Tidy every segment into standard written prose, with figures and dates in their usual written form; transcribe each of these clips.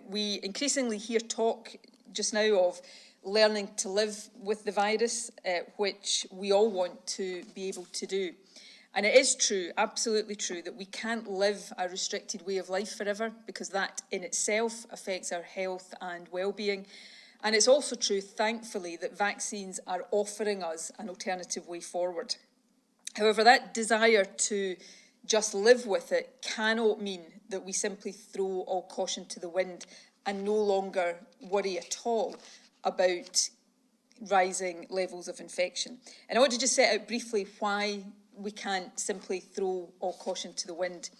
We increasingly hear talk just now of learning to live with the virus, which we all want to be able to do. And it is true, absolutely true, that we can't live a restricted way of life forever, because that in itself affects our health and well-being. And it's also true, thankfully, that vaccines are offering us an alternative way forward. However, that desire to just live with it cannot mean that we simply throw all caution to the wind and no longer worry at all about rising levels of infection. And I want to just set out briefly why we can't simply throw all caution to the wind.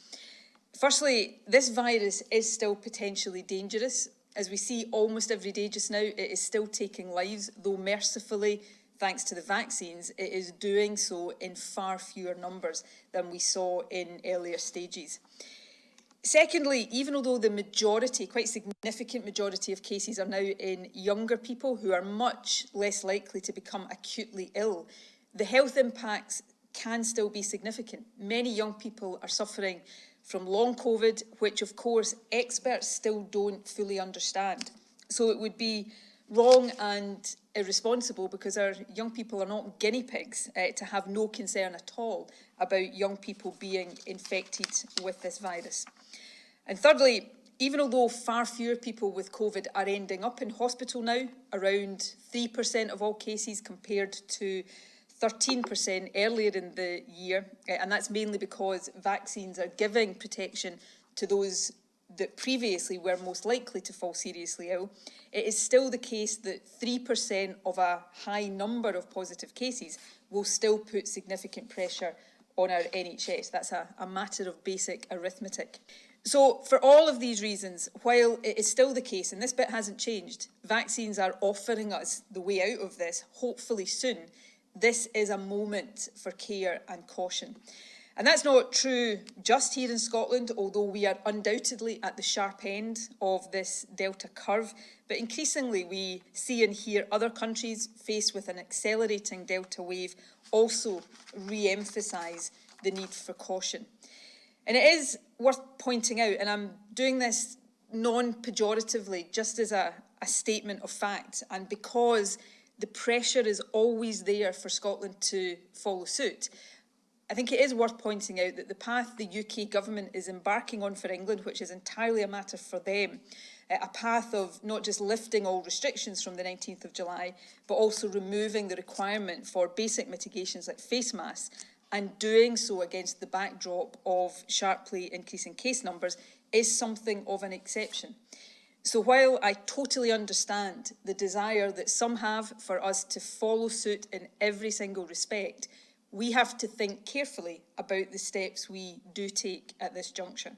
Firstly, this virus is still potentially dangerous. As we see almost every day just now, it is still taking lives, though mercifully, thanks to the vaccines, it is doing so in far fewer numbers than we saw in earlier stages. Secondly, even although the majority, quite significant majority of cases are now in younger people who are much less likely to become acutely ill, the health impacts can still be significant. Many young people are suffering from long COVID, which of course experts still don't fully understand. So it would be wrong and irresponsible, because our young people are not guinea pigs, to have no concern at all about young people being infected with this virus. And thirdly, even although far fewer people with COVID are ending up in hospital now, around 3% of all cases compared to 13% earlier in the year, and that's mainly because vaccines are giving protection to those that previously were most likely to fall seriously ill, it is still the case that 3% of a high number of positive cases will still put significant pressure on our NHS. That's a matter of basic arithmetic. So for all of these reasons, while it is still the case, and this bit hasn't changed, vaccines are offering us the way out of this, hopefully soon, this is a moment for care and caution. And that's not true just here in Scotland, although we are undoubtedly at the sharp end of this Delta curve. But increasingly we see and hear other countries faced with an accelerating Delta wave also re-emphasise the need for caution. And it is worth pointing out, and I'm doing this non-pejoratively, just as a statement of fact, and because the pressure is always there for Scotland to follow suit, I think it is worth pointing out that the path the UK government is embarking on for England, which is entirely a matter for them, a path of not just lifting all restrictions from the 19th of July, but also removing the requirement for basic mitigations like face masks, and doing so against the backdrop of sharply increasing case numbers, is something of an exception. So while I totally understand the desire that some have for us to follow suit in every single respect, we have to think carefully about the steps we do take at this juncture.